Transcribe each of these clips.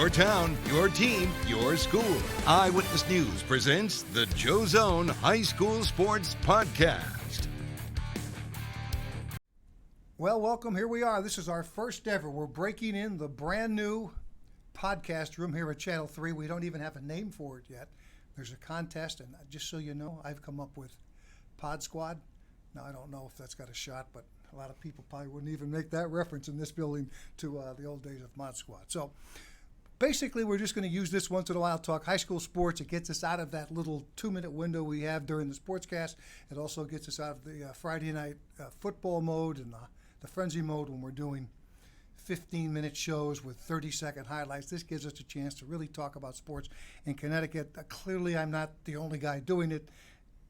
Your town, your team, your school. Eyewitness News presents the Joe Zone High School Sports Podcast. Well, welcome. Here we are. This is our first ever. We're breaking in the brand new podcast room here at Channel 3. We don't even have a name for it yet. There's a contest, and just so you know, I've come up with Pod Squad. Now, I don't know if that's got a shot, but a lot of people probably wouldn't even make that reference in this building to the old days of Mod Squad. So basically, we're just going to use this once in a while, talk high school sports. It gets us out of that little 2-minute window we have during the sportscast. It also gets us out of the Friday night football mode and the frenzy mode when we're doing 15-minute shows with 30-second highlights. This gives us a chance to really talk about sports in Connecticut. Clearly, I'm not the only guy doing it.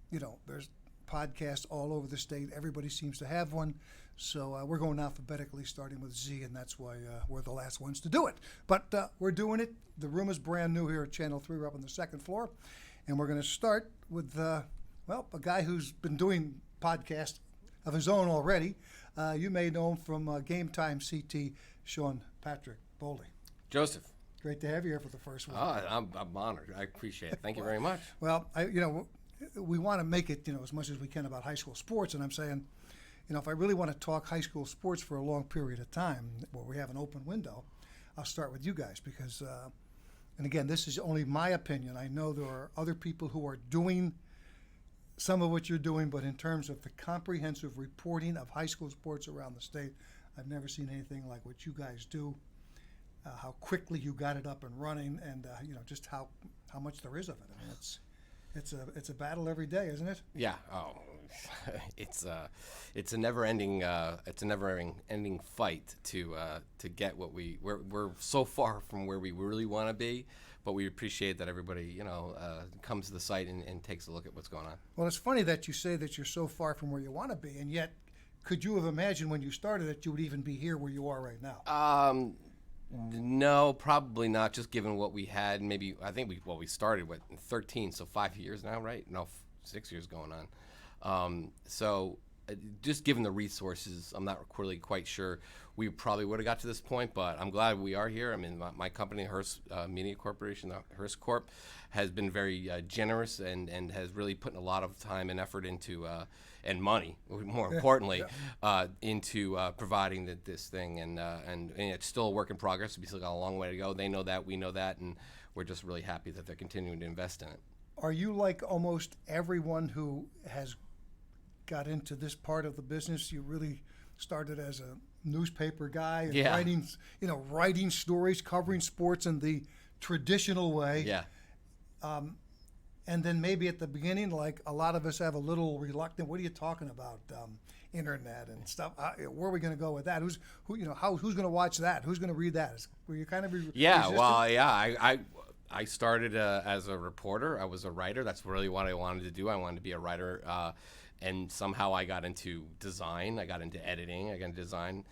You know, there's podcasts all over the state. Everybody seems to have one. So we're going alphabetically, starting with Z, and that's why we're the last ones to do it. But we're doing it. The room is brand new here at Channel 3. We're up on the second floor. And we're going to start with, a guy who's been doing podcasts of his own already. You may know him from GameTime CT, Sean Patrick Bowley. Joseph. Great to have you here for the first one. I'm honored. I appreciate it. Thank you very much. Well, we want to make it, as much as we can about high school sports. And I'm saying, if I really want to talk high school sports for a long period of time, where we have an open window, I'll start with you guys because, and again, this is only my opinion. I know there are other people who are doing some of what you're doing, but in terms of the comprehensive reporting of high school sports around the state, I've never seen anything like what you guys do, how quickly you got it up and running, and just how much there is of it. I mean, it's a battle every day, isn't it? Yeah. Oh, it's a never-ending fight to get what we're so far from where we really want to be. But we appreciate that everybody, comes to the site and takes a look at what's going on. Well, it's funny that you say that you're so far from where you want to be, and yet, could you have imagined when you started that you would even be here where you are right now? No, probably not. Just given what we had, I think we started in 13, so 5 years now, right? No, 6 years going on. So just given the resources, I'm not really quite sure we probably would have got to this point, but I'm glad we are here. I mean, my company, Hearst Media Corporation, Hearst Corp, has been very generous and has really put a lot of time and effort into, and money, more importantly, into providing this thing. And it's still a work in progress. We still got a long way to go. They know that, we know that, and we're just really happy that they're continuing to invest in it. Are you like almost everyone who has got into this part of the business? You really started as a newspaper guy and writing stories, covering sports in the traditional way. Yeah. And then maybe at the beginning, like a lot of us have a little reluctant, what are you talking about? Internet and stuff. Where are we going to go with that? Who's going to watch that? Who's going to read that? Were you kind of resistant? I started as a reporter. I was a writer. That's really what I wanted to do. I wanted to be a writer. And somehow I got into design. I got into editing. I got into design.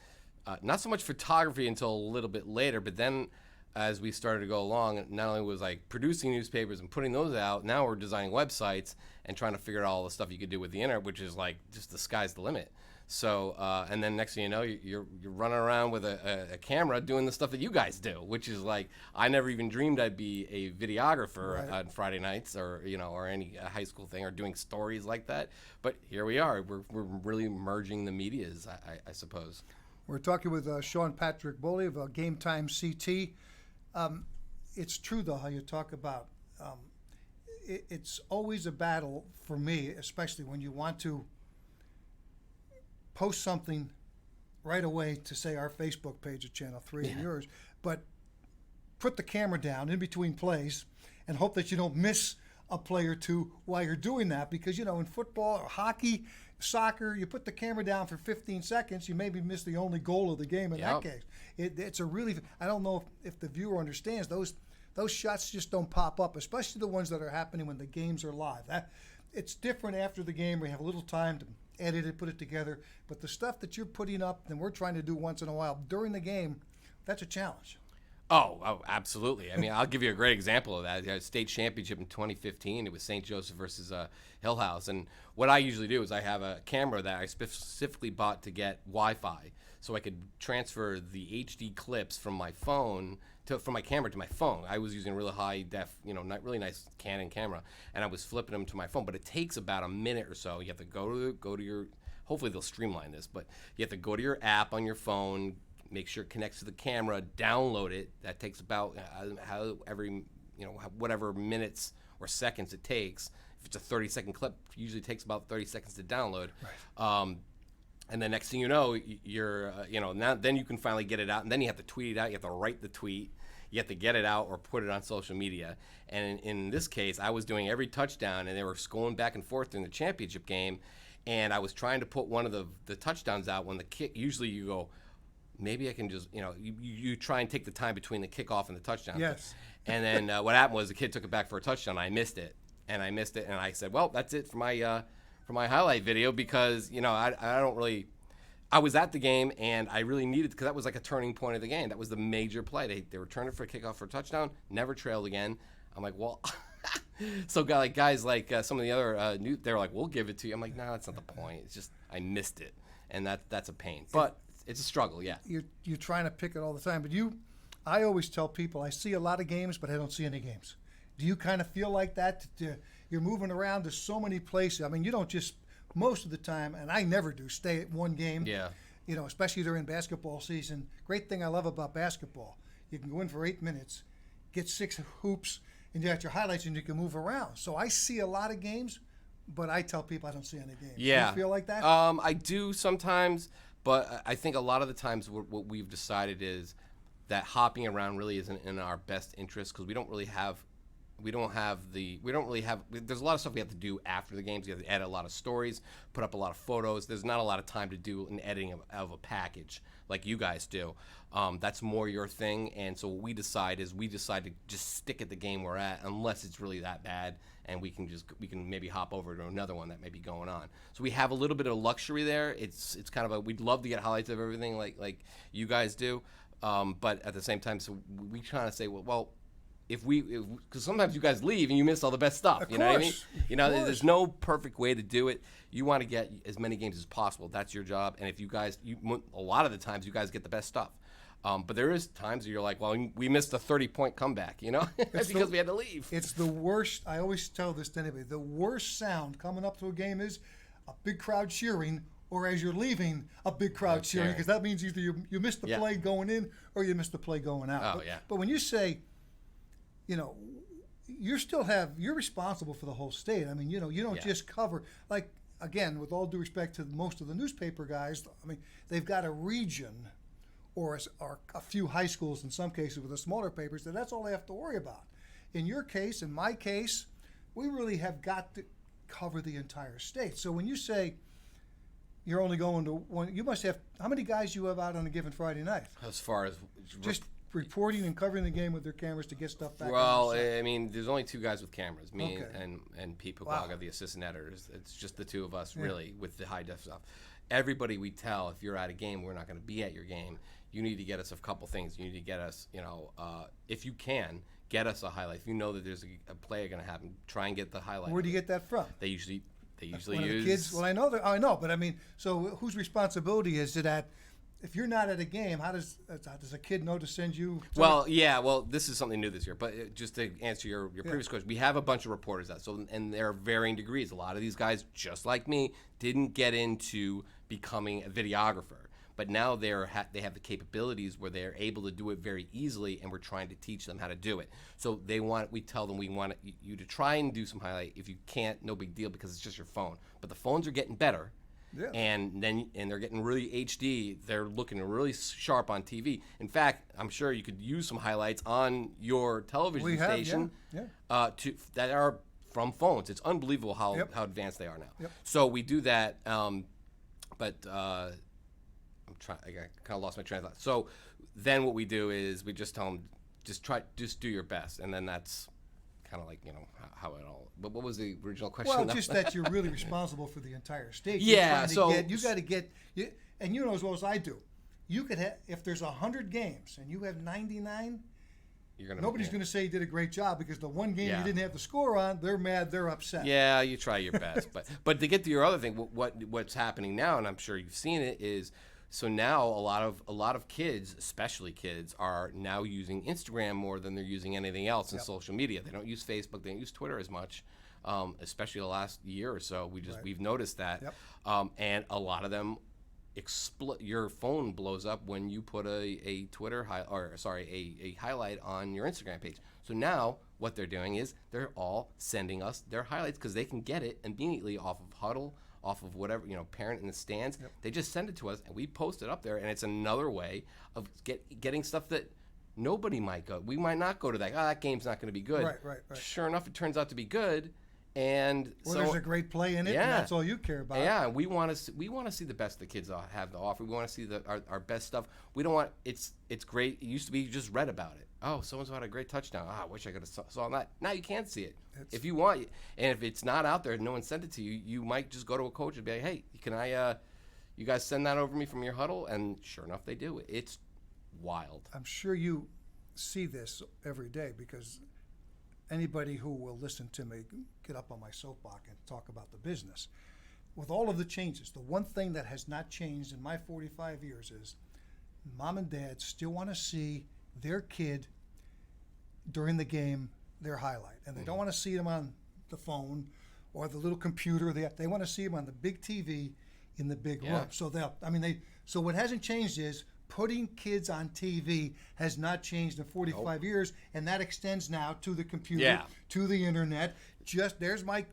Not so much photography until a little bit later, but then as we started to go along, not only was like producing newspapers and putting those out, now we're designing websites and trying to figure out all the stuff you could do with the internet, which is like just the sky's the limit. So, and then next thing you know, you're running around with a camera doing the stuff that you guys do, which is like, I never even dreamed I'd be a videographer on Friday nights or any high school thing or doing stories like that. But here we are. We're really merging the medias, I suppose. We're talking with Sean Patrick Bowley of GameTime CT. It's true, though, how you talk about it's always a battle for me, especially when you want to post something right away to, say, our Facebook page at Channel 3 and yours, but put the camera down in between plays and hope that you don't miss a play or two while you're doing that, because, in football or hockey, soccer, you put the camera down for 15 seconds, you maybe miss the only goal of the game in that case. It's a really, I don't know if the viewer understands, those shots just don't pop up, especially the ones that are happening when the games are live. It's different after the game. We have a little time to edit it, put it together, but the stuff that you're putting up and we're trying to do once in a while during the game, that's a challenge. Oh, absolutely. I mean, I'll give you a great example of that. A state championship in 2015. It was St. Joseph versus Hill House. And what I usually do is I have a camera that I specifically bought to get Wi-Fi, so I could transfer the HD clips from my phone from my camera to my phone. I was using a really high def, not really nice Canon camera, and I was flipping them to my phone. But it takes about a minute or so. You have to go to your. Hopefully they'll streamline this, but you have to go to your app on your phone. Make sure it connects to the camera, download it. That takes about whatever minutes or seconds it takes. If it's a 30-second clip, it usually takes about 30 seconds to download. Right. And the next thing you know, you're, now then you can finally get it out, and then you have to tweet it out. You have to write the tweet. You have to get it out or put it on social media. And in this case, I was doing every touchdown, and they were going back and forth in the championship game, and I was trying to put one of the touchdowns out when the kick. Usually you go, maybe I can just, you try and take the time between the kickoff and the touchdown. Yes. And then what happened was the kid took it back for a touchdown. I missed it, and I said, well, that's it for my highlight video, because I don't really. I was at the game, and I really needed, because that was like a turning point of the game. That was the major play. They returned it for a kickoff for a touchdown, never trailed again. I'm like, well, so guys like some of the other they were like, we'll give it to you. I'm like, no, that's not the point. It's just I missed it, and that's a pain. But it's a struggle, yeah. You're trying to pick it all the time, but I always tell people I see a lot of games, but I don't see any games. Do you kind of feel like that? You're moving around to so many places. I mean, you don't just most of the time, and I never do, stay at one game. Yeah. Especially during basketball season. Great thing I love about basketball, you can go in for 8 minutes, get 6 hoops, and you got your highlights, and you can move around. So I see a lot of games, but I tell people I don't see any games. Yeah. Do you feel like that? I do sometimes, but I think a lot of the times what we've decided is that hopping around really isn't in our best interest, because we don't really have. There's a lot of stuff we have to do after the games. You have to edit a lot of stories, put up a lot of photos. There's not a lot of time to do an editing of a package like you guys do. That's more your thing. And so what we decide to just stick at the game we're at, unless it's really that bad, and we can maybe hop over to another one that may be going on. So we have a little bit of luxury there. It's kind of we'd love to get highlights of everything like you guys do, but at the same time, so we try to say, well. Because sometimes you guys leave and you miss all the best stuff. You know what I mean? There's no perfect way to do it. You want to get as many games as possible. That's your job. And if you guys, a lot of the times you guys get the best stuff. But there is times where you're like, well, we missed a 30-point comeback, because we had to leave. It's the worst. I always tell this to anybody. The worst sound coming up to a game is a big crowd cheering, or as you're leaving, a big crowd cheering, because that means either you missed the play going in or you missed the play going out. But when you say, you're responsible for the whole state. I mean, you don't just cover, like, again, with all due respect to most of the newspaper guys, I mean, they've got a region or a few high schools in some cases with the smaller papers, that's all they have to worry about. In your case, in my case, we really have got to cover the entire state. So when you say you're only going to one, you must have, how many guys you have out on a given Friday night? As far as just reporting and covering the game with their cameras to get stuff back. Well, I mean, there's only 2 guys with cameras, me and Pete Pugaga, the assistant editors. It's just the 2 of us, really, with the high def stuff. Everybody we tell, if you're at a game, we're not going to be at your game. You need to get us a couple things. You need to get us, if you can, get us a highlight. If you know that there's a play going to happen, try and get the highlight. Where do you get that from? They usually use the kids. Well, I know, but I mean, so whose responsibility is it that? If you're not at a game, how does a kid know to send you? Well, this is something new this year. But just to answer your previous question, we have a bunch of reporters and there are varying degrees. A lot of these guys, just like me, didn't get into becoming a videographer, but now they have the capabilities where they're able to do it very easily, and we're trying to teach them how to do it. So we tell them we want you to try and do some highlight. If you can't, no big deal, because it's just your phone. But the phones are getting better. Yeah. And they're getting really HD. They're looking really sharp on TV. In fact, I'm sure you could use some highlights on your television station that are from phones. It's unbelievable how advanced they are now. Yep. So we do that, but I kind of lost my train of thought. So then what we do is we just tell them, just do your best, and then that's kind of like how it all. But what was the original question? Well, just that you're really responsible for the entire state. Yeah, you got to get, and you know as well as I do, you could have, if there's 100 games and you have 99, Nobody's going to say you did a great job because the one game you didn't have the score on, they're mad, they're upset. Yeah, you try your best, but to get to your other thing, what's happening now, and I'm sure you've seen it, is so now a lot of kids, especially kids, are now using Instagram more than they're using anything else in social media. They don't use Facebook, they don't use Twitter as much, especially the last year or so. We've noticed that, and a lot of them. Your phone blows up when you put a highlight on your Instagram page. So now what they're doing is they're all sending us their highlights because they can get it immediately off of Huddle, off of whatever, parent in the stands. They just send it to us and we post it up there, and it's another way of getting stuff that nobody might go. We might not go to that. That game's not going to be good. Right. Sure enough, it turns out to be good. And so there's a great play in it, and that's all you care about. Yeah, we want to see the best the kids have to offer. We want to see our best stuff. We don't want it's great. It used to be you just read about it. Oh, so-and-so had a great touchdown. I wish I could have saw that. Now you can't see it. If you want, and if it's not out there, no one sent it to you, you might just go to a coach and be like, hey, can you guys send that over me from your Huddle? And sure enough, they do. It's wild. I'm sure you see this every day because anybody who will listen to me get up on my soapbox and talk about the business. With all of the changes, the one thing that has not changed in my 45 years is mom and dad still want to see their kid during the game, their highlight. And they don't want to see them on the phone or the little computer. They want to see them on the big TV in the big room. So so what hasn't changed is putting kids on TV has not changed in 45 years, and that extends now to the computer, to the internet. Just there's my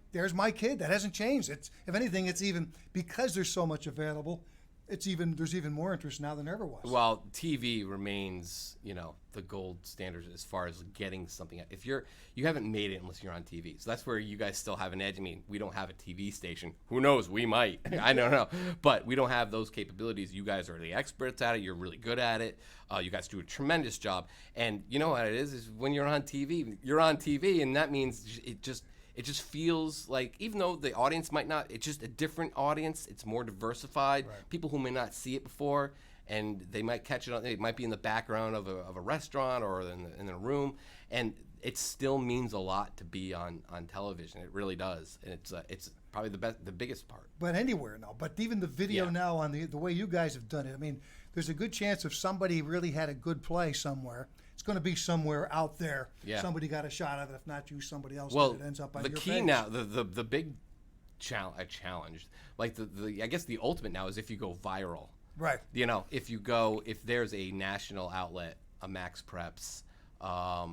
kid. That hasn't changed. It's, if anything, it's even because there's so much available. There's even more interest now than there ever was. Well, TV remains, the gold standard as far as getting something. If you haven't made it unless you're on TV, so that's where you guys still have an edge. I mean, we don't have a TV station. Who knows? We might. I don't know, but we don't have those capabilities. You guys are the experts at it. You're really good at it. You guys do a tremendous job. And you know what it is when you're on TV, and that means it just feels like, even though the audience might not, it's just a different audience. It's more diversified. Right. People who may not see it before, and they might catch it. It might be in the background of a restaurant or in a room, and it still means a lot to be on television. It really does, and it's probably the biggest part. But anywhere now. But even the video now on the way you guys have done it. I mean, there's a good chance if somebody really had a good play somewhere, it's going to be somewhere out there. Yeah. Somebody got a shot of it. If not you, somebody else did. It ends up on your page. The key now, the big challenge, like I guess the ultimate now is if you go viral. Right. If there's a national outlet, a Max Preps, a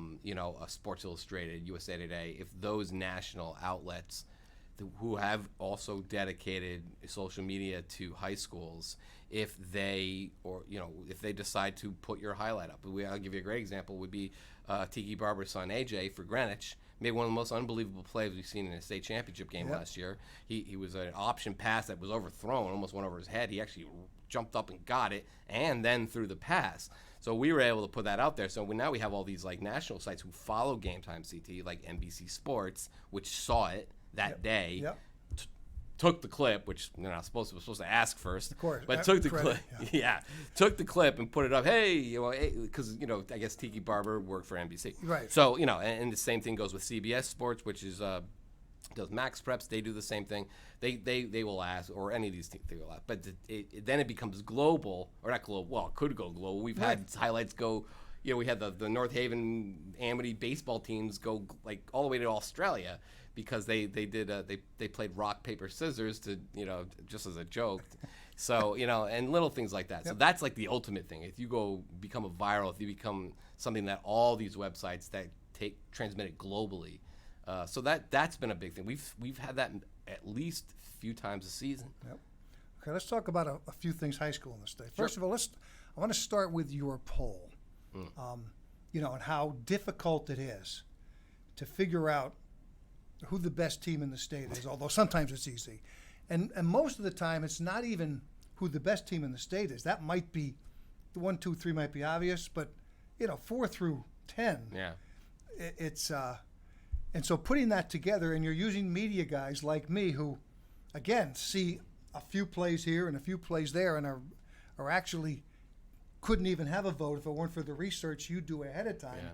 Sports Illustrated, USA Today, if those national outlets who have also dedicated social media to high schools, if they decide to put your highlight up. I'll give you a great example would be Tiki Barber's son AJ for Greenwich made one of the most unbelievable plays we've seen in a state championship game last year. He was an option pass that was overthrown, almost went over his head. He actually jumped up and got it and then threw the pass. So we were able to put that out there. So now we have all these like national sites who follow GameTime CT, like NBC Sports, which saw it that day. Yep. Took the clip, which we're supposed to ask first, of course, but took the clip, took the clip and put it up. Hey, because I guess Tiki Barber worked for NBC, right? So and the same thing goes with CBS Sports, which is does Max Preps. They do the same thing. They will ask, or any of these things they will ask, but then it becomes global, or not global. Well, it could go global. We've had highlights go. We had the North Haven Amity baseball teams go like all the way to Australia. Because they played rock, paper, scissors to just as a joke, so and little things like that. Yep. So that's like the ultimate thing. If you go become a viral, if you become something that all these websites that transmit it globally, so that's been a big thing. We've had that at least a few times a season. Yep. Okay, let's talk about a few things high school in the state. First of all, I want to start with your poll, and how difficult it is to figure out who the best team in the state is, although sometimes it's easy. And most of the time, it's not even who the best team in the state is. That might be, the 1, 2, 3 might be obvious, but, 4 through 10, it's, and so putting that together, and you're using media guys like me who, again, see a few plays here and a few plays there and are actually couldn't even have a vote if it weren't for the research you do ahead of time. Yeah.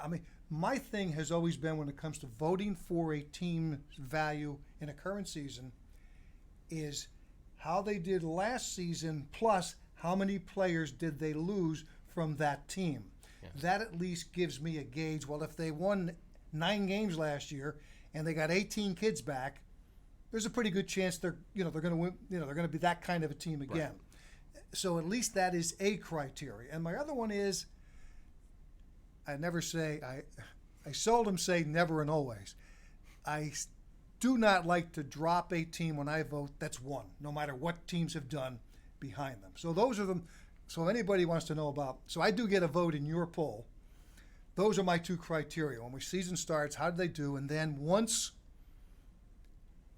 I mean, my thing has always been when it comes to voting for a team's value in a current season is how they did last season plus how many players did they lose from that team. Yeah. That at least gives me a gauge. Well, if they won 9 games last year and they got 18 kids back, there's a pretty good chance they're going to win. They're going to be that kind of a team again. Right. So at least that is a criteria. And my other one is, I seldom say never and always. I do not like to drop a team when I vote that's won, no matter what teams have done behind them. So those are them. So anybody wants to know about, so I do get a vote in your poll. Those are my 2 criteria. When the season starts, how do they do? And then once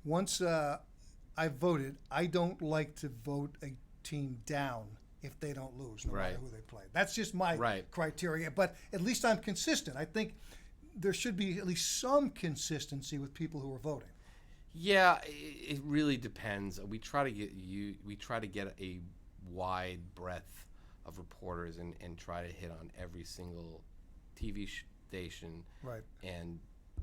I've voted, I don't like to vote a team down if they don't lose, no matter who they play. That's just my criteria. But at least I'm consistent. I think there should be at least some consistency with people who are voting. Yeah, it really depends. We try to get a wide breadth of reporters and try to hit on every single TV station and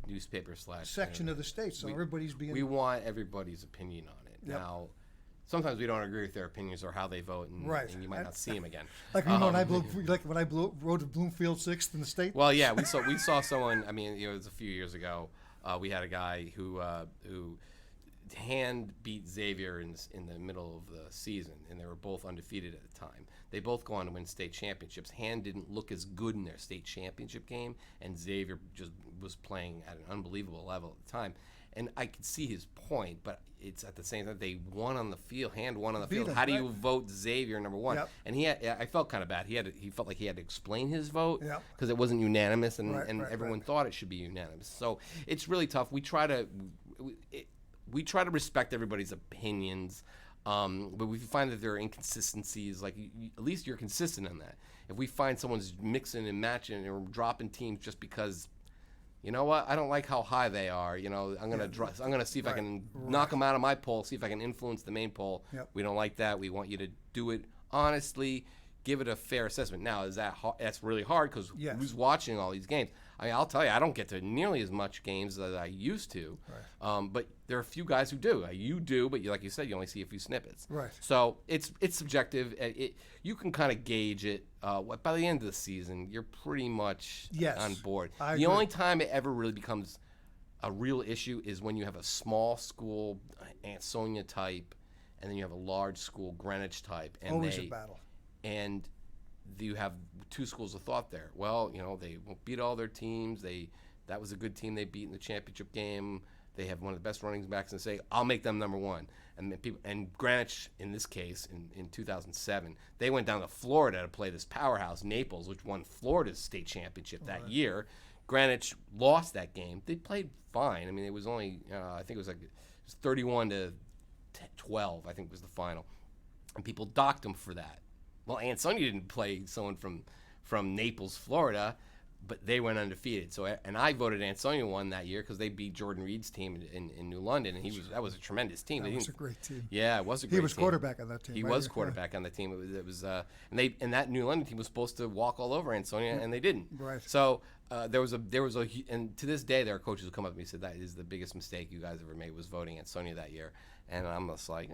newspaper / section of the state, so everybody's being. We want everybody's opinion on it. Yep. Now, sometimes we don't agree with their opinions or how they vote, and you might not see them again. Like when I wrote Bloomfield 6th in the state. Well, yeah, we saw someone. I mean, it was a few years ago. We had a guy who hand beat Xavier in the middle of the season, and they were both undefeated at the time. They both go on to win state championships. Hand didn't look as good in their state championship game, and Xavier just was playing at an unbelievable level at the time. And I could see his point, but it's at the same time they won on the field. Hand won on the field. How do you vote Xavier number 1? Yep. And I felt kind of bad. He felt like he had to explain his vote because it wasn't unanimous, and everyone thought it should be unanimous. So it's really tough. We try to respect everybody's opinions, but we find that there are inconsistencies. Like at least you're consistent on that. If we find someone's mixing and matching or dropping teams just because, you know what, I don't like how high they are. I'm gonna see if I can knock them out of my poll. See if I can influence the main poll. Yep. We don't like that. We want you to do it honestly. Give it a fair assessment. Now, is that that's really hard because who's watching all these games? I mean, I'll tell you, I don't get to nearly as much games as I used to. Right. But there are a few guys who do. You do, but like you said, you only see a few snippets. Right. So it's subjective. You can kind of gauge it. By the end of the season, you're pretty much on board. I the agree. only time it ever really becomes a real issue is when you have a small school, Ansonia type, and then you have a large school, Greenwich type. And always a battle. And you have 2 schools of thought there. Well, they won't beat all their teams. That was a good team they beat in the championship game. They have one of the best running backs, and say, I'll make them number 1. And Greenwich, in this case, in 2007, they went down to Florida to play this powerhouse, Naples, which won Florida's state championship that year. Greenwich lost that game. They played fine. I mean, it was only, I think it was 31-12, I think was the final. And people docked them for that. Well, Ansonia didn't play someone from Naples, Florida, but they went undefeated. So, and I voted Ansonia won that year because they beat Jordan Reed's team in New London, and that was a tremendous team. That was a great team. Yeah, it was a great team. He was quarterback on that team. He was quarterback on the team. It was and that New London team was supposed to walk all over Ansonia, and they didn't. Right. So there was and to this day there are coaches who come up to me and said that is the biggest mistake you guys ever made was voting Ansonia that year, and I'm just like.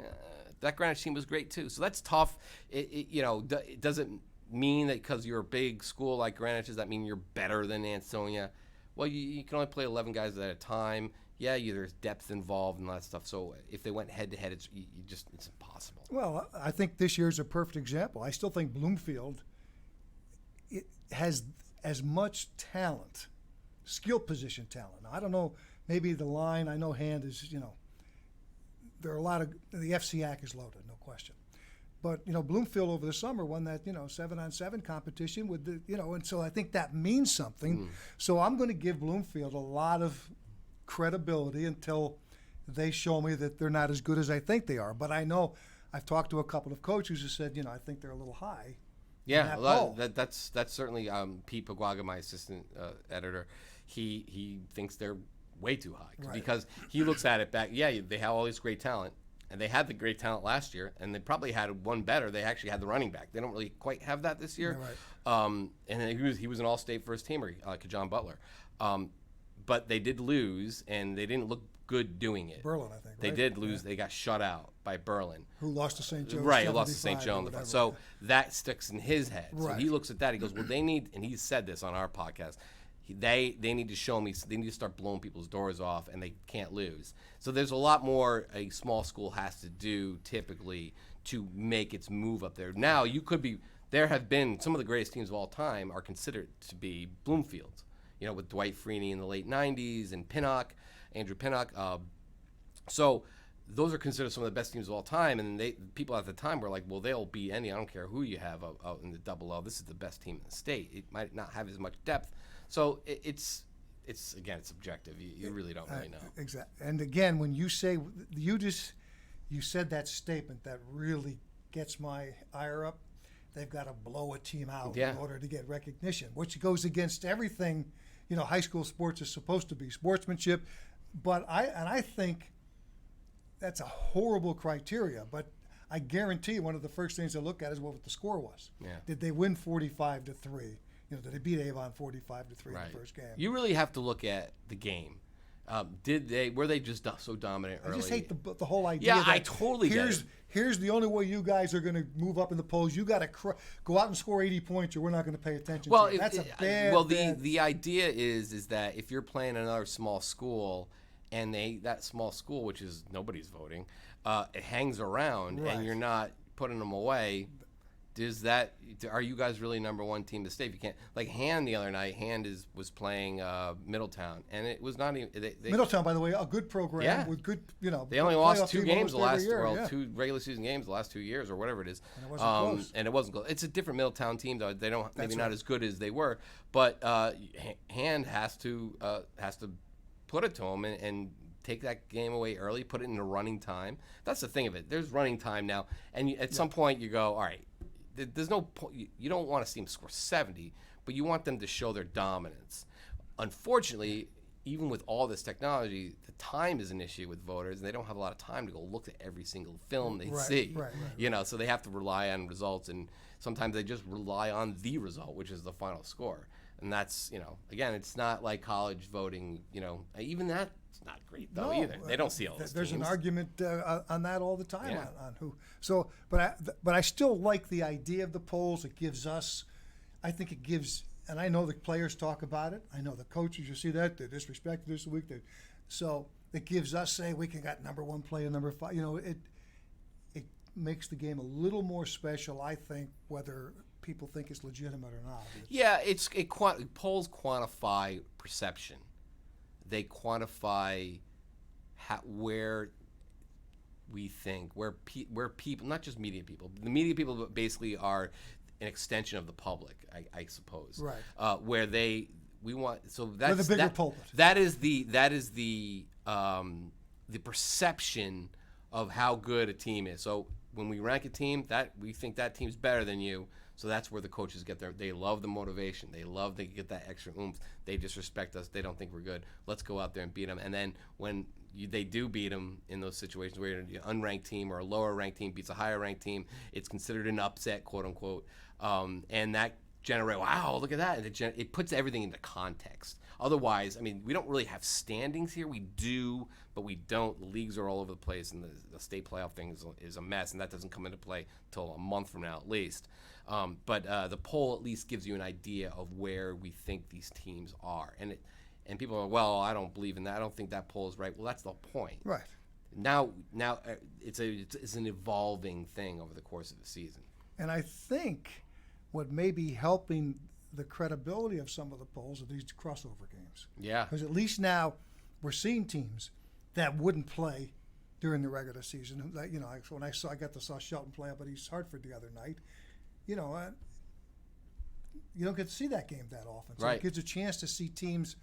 That Greenwich team was great too, so that's tough. It doesn't mean that because you're a big school like Greenwich, does that mean you're better than Ansonia? Well, you can only play 11 guys at a time. Yeah, there's depth involved and all that stuff. So if they went head to head, it's impossible. Well, I think this year's a perfect example. I still think Bloomfield has as much talent, skill position talent. Now, I don't know. Maybe the line. I know Hand is There are a lot of the FCAC is loaded, no question. But Bloomfield over the summer won that 7-on-7 competition with and so I think that means something. So I'm going to give Bloomfield a lot of credibility until they show me that they're not as good as I think they are. But I know I've talked to a couple of coaches who said I think they're a little high. Yeah, that's certainly Pete Paguaga, my assistant editor. He thinks they're way too high because he looks at it back. Yeah, they have all this great talent, And they had the great talent last year, and they probably had one better. They actually had the running back. They don't really quite have that this year. Right. And he was an all-state first teamer, like John Butler. But they did lose, and they didn't look good doing it. Berlin, I think. They right? did lose. They got shut out by Berlin. Who lost to St. Joe? Right, who lost to St. Joe. So that sticks in his head. Right. So he looks at that. He goes, well, they need, and he said this on our podcast, they need to show me, they need to start blowing people's doors off, and they can't lose. So there's a lot more a small school has to do typically to make its move up there. Now, there have been some of the greatest teams of all time are considered to be Bloomfield, with Dwight Freeney in the late 90s and Andrew Pinnock. So those are considered some of the best teams of all time, and people at the time were like, well, they'll beat any. I don't care who you have out in the double O. This is the best team in the state. It might not have as much depth. So it's subjective. You really don't really know. Exactly. And again, when you say you said that statement that really gets my ire up. They've got to blow a team out in order to get recognition, which goes against everything, high school sports is supposed to be, sportsmanship. But I think that's a horrible criteria. But I guarantee one of the first things I look at is what the score was. Yeah. Did they win 45-3? Did they beat Avon 45-3 in the first game? You really have to look at the game. Were they just so dominant early? I just hate the whole idea. Yeah, that I totally get it. Here's the only way you guys are going to move up in the polls. You got to go out and score 80 points, or we're not going to pay attention to you. That's a bad. Well, the idea is that if you're playing another small school, and that small school, which is nobody's voting, it hangs around, and you're not putting them away. Are you guys really number one team to state? If you can't, like Hand the other night. Hand was playing Middletown, and it was not even Middletown, by the way, a good program with good, They only lost 2 games the last 2 regular season games the last 2 years or whatever it is. And it wasn't close. And it wasn't close. It's a different Middletown team though. They don't not as good as they were, but Hand has to put it to them and take that game away early, put it into running time. That's the thing of it. There's running time now, and at some point you go, all right. There's no point. You don't want to see them score 70, but you want them to show their dominance. Unfortunately, even with all this technology, the time is an issue with voters, and they don't have a lot of time to go look at every single film they see. Right. So they have to rely on results, and sometimes they just rely on the result, which is the final score. And that's, again, it's not like college voting. Even that's not great though either. They don't see all those There's teams. An argument on that all the time on who. So, but I still like the idea of the polls. It gives us, I think it gives, and I know the players talk about it. I know the coaches. You see that they disrespected this week. So it gives us we can got number 1 player, number 5. It makes the game a little more special. I think whether people think it's legitimate or not. Polls quantify perception. They quantify where we think where people, not just media people. The media people basically are an extension of the public, I suppose. Right. Where we want that's the bigger pulpit. That is the perception of how good a team is. So when we rank a team, that we think that team's better than you. So that's where the coaches get they love the motivation. They get that extra oomph. They disrespect us. They don't think we're good. Let's go out there and beat them. And then when they do beat them in those situations where an unranked team or a lower ranked team beats a higher ranked team, it's considered an upset, quote unquote. And that generates, wow, look at that. And it puts everything into context. Otherwise, we don't really have standings here. We do, but we don't. The leagues are all over the place, and the state playoff thing is a mess, and that doesn't come into play until a month from now at least. But the poll at least gives you an idea of where we think these teams are. And people are, well, I don't believe in that. I don't think that poll is right. Well, that's the point. Right. Now it's an evolving thing over the course of the season. And I think what may be helping the credibility of some of the polls are these crossover games. Yeah. Because at least now we're seeing teams that wouldn't play during the regular season. When I got to saw Shelton play up at East Hartford the other night, you don't get to see that game that often. So right. It gives a chance to see teams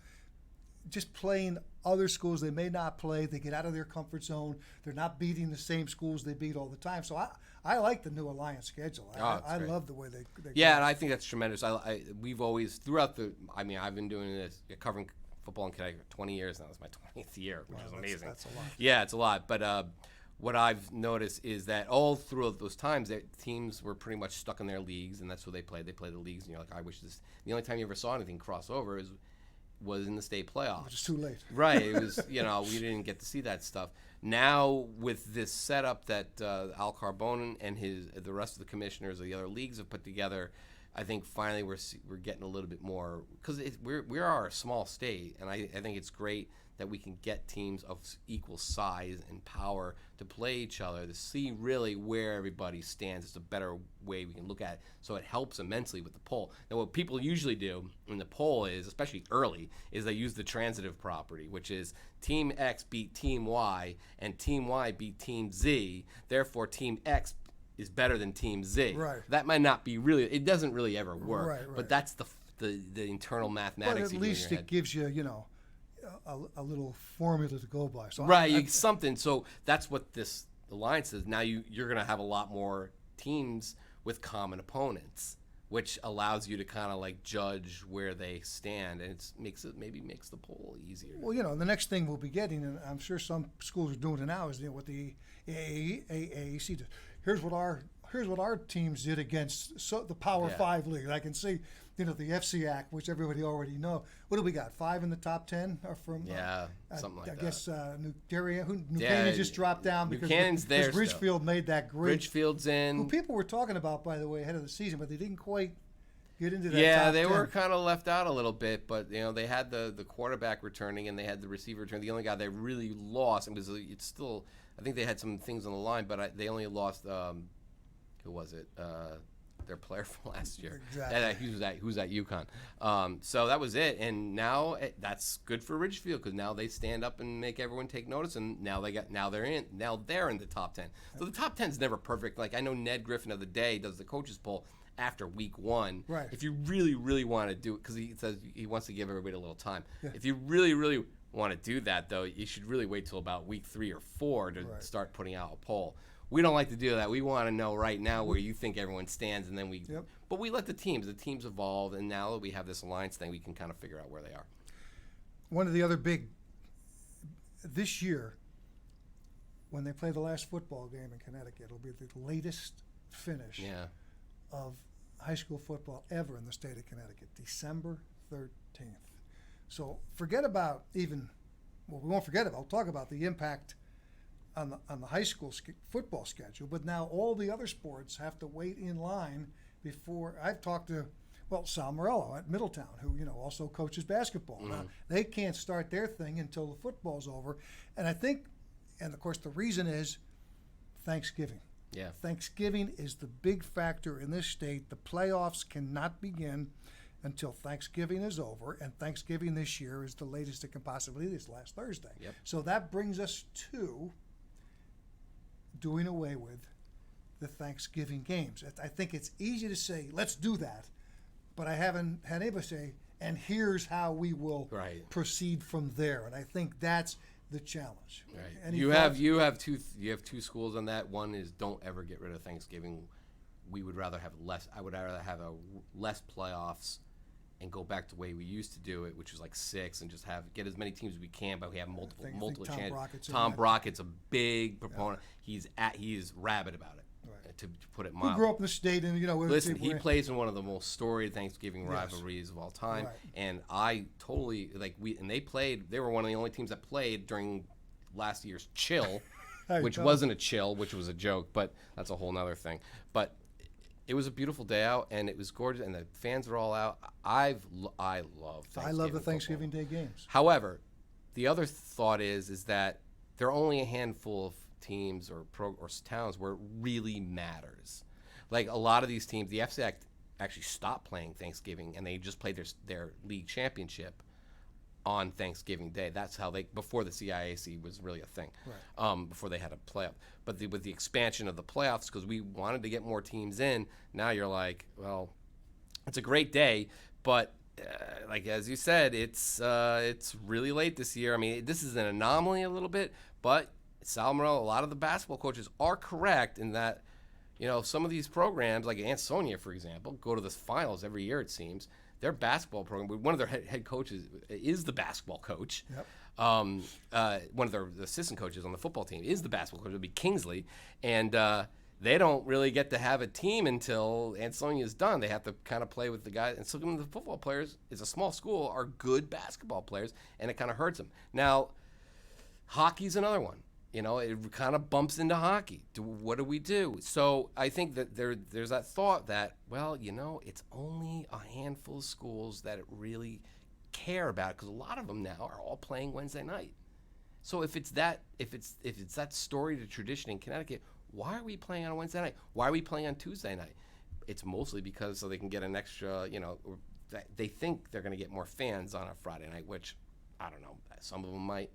just playing other schools they may not play. They get out of their comfort zone. They're not beating the same schools they beat all the time. So I like the new Alliance schedule. I love the way they and I think that's tremendous. We've always throughout I've been doing this covering football in Connecticut for 20 years now. It's my 20th year, which is amazing. That's a lot. Yeah, it's a lot. But what I've noticed is that all throughout those times, that teams were pretty much stuck in their leagues, and that's what they played. They played the leagues, and you're like, I wish this. The only time you ever saw anything cross over was in the state playoffs. Which is too late. Right. It was, we didn't get to see that stuff. Now, with this setup that Al Carbone and the rest of the commissioners of the other leagues have put together, I think finally we're getting a little bit more, because we are a small state, and I think it's great that we can get teams of equal size and power to play each other to see really where everybody stands. It's a better way we can look at it, so it helps immensely with the poll. Now, what people usually do in the poll is, especially early, is they use the transitive property, which is Team X beat Team Y, and Team Y beat Team Z, therefore Team X is better than Team Z. Right. That might not be really, it doesn't really ever work, Right. but that's the internal mathematics. But at least it gives you, a little formula to go by. So right, something. So that's what this alliance is. Now you're going to have a lot more teams with common opponents, which allows you to kind of like judge where they stand, and makes the poll easier. Well, the next thing we'll be getting, and I'm sure some schools are doing it now, is what the AAC does. Here's what our teams did against the Power 5 league. I can see, the FCAC, which everybody already know. What do we got? 5 in the top 10 are from something like that. I guess New Canaan just dropped down because Ridgefield made that great. Ridgefield's in. Who people were talking about, by the way, ahead of the season, but they didn't quite get into that. Yeah, top they 10. were kind of left out a little bit, but they had the quarterback returning and they had the receiver returning. The only guy they really lost, it's still, I think they had some things on the line, but they only lost. Who was it? Their player from last year. Exactly. He was at UConn. So that was it. And now that's good for Ridgefield, because now they stand up and make everyone take notice. And now they're in the top 10. So the top 10 is never perfect. Like, I know Ned Griffin of the Day does the coaches poll after week 1. Right. If you really, really want to do it, because he says he wants to give everybody a little time. Yeah. If you really, really want to do that, though, you should really wait till about week 3 or 4 to start putting out a poll. We don't like to do that. We want to know right now where you think everyone stands, and then but we let the teams evolve, and now that we have this alliance thing, we can kind of figure out where they are. One of the other this year, when they play the last football game in Connecticut, it'll be the latest finish of high school football ever in the state of Connecticut, December 13th. So forget about we won't forget about, we'll talk about the impact on the high school football schedule, but now all the other sports have to wait in line before. I've talked to Sal Morello at Middletown, who also coaches basketball. Mm-hmm. Now, they can't start their thing until the football's over, and I think, and of course the reason is Thanksgiving. Yeah, Thanksgiving is the big factor in this state. The playoffs cannot begin until Thanksgiving is over, and Thanksgiving this year is the latest it can possibly be, this last Thursday. Yep. So that brings us to doing away with the Thanksgiving games. I think it's easy to say, let's do that, but I haven't had anybody say, and here's how we will proceed from there. And I think that's the challenge. Right. You have two schools on that. One is don't ever get rid of Thanksgiving. We would rather have less. I would rather have less playoffs and go back to the way we used to do it, which was like 6, and just get as many teams as we can, but we have multiple chances. Tom Brockett's a big proponent. Yeah. He's rabid about it, to put it mildly. Who grew up in the state, and listen, he plays in one of the most storied Thanksgiving rivalries of all time, and I totally they were one of the only teams that played during last year's chill, which wasn't a chill, which was a joke, but that's a whole nother thing. But it was a beautiful day out, and it was gorgeous, and the fans were all out. I love Thanksgiving. I love the Thanksgiving Day games. However, the other thought is that there are only a handful of teams or towns where it really matters. Like a lot of these teams, the FCAC actually stopped playing Thanksgiving, and they just played their league championship on Thanksgiving Day. That's how before the CIAC was really a thing, before they had a playoff. But with the expansion of the playoffs, because we wanted to get more teams in, now you're like, well, it's a great day, but like as you said, it's really late this year. I mean, this is an anomaly a little bit, but Sal Morello, a lot of the basketball coaches are correct in that, some of these programs, like Ansonia, for example, go to the finals every year, it seems. Their basketball program, one of their head coaches is the basketball coach. Yep. one of the assistant coaches on the football team is the basketball coach. It'll be Kingsley, and they don't really get to have a team until Ansonia is done. They have to kind of play with the guys. And so the football players, it's a small school, are good basketball players, and it kind of hurts them. Now, hockey's another one. You know, it kind of bumps into hockey. What do we do? So I think that there's that thought that, well, you know, it's only a handful of schools that really care about it, because a lot of them now are all playing Wednesday night. So if it's that storied tradition in Connecticut, why are we playing on a Wednesday night? Why are we playing on Tuesday night? It's mostly because so they can get an extra, you know, they think they're going to get more fans on a Friday night, which I don't know, some of them might.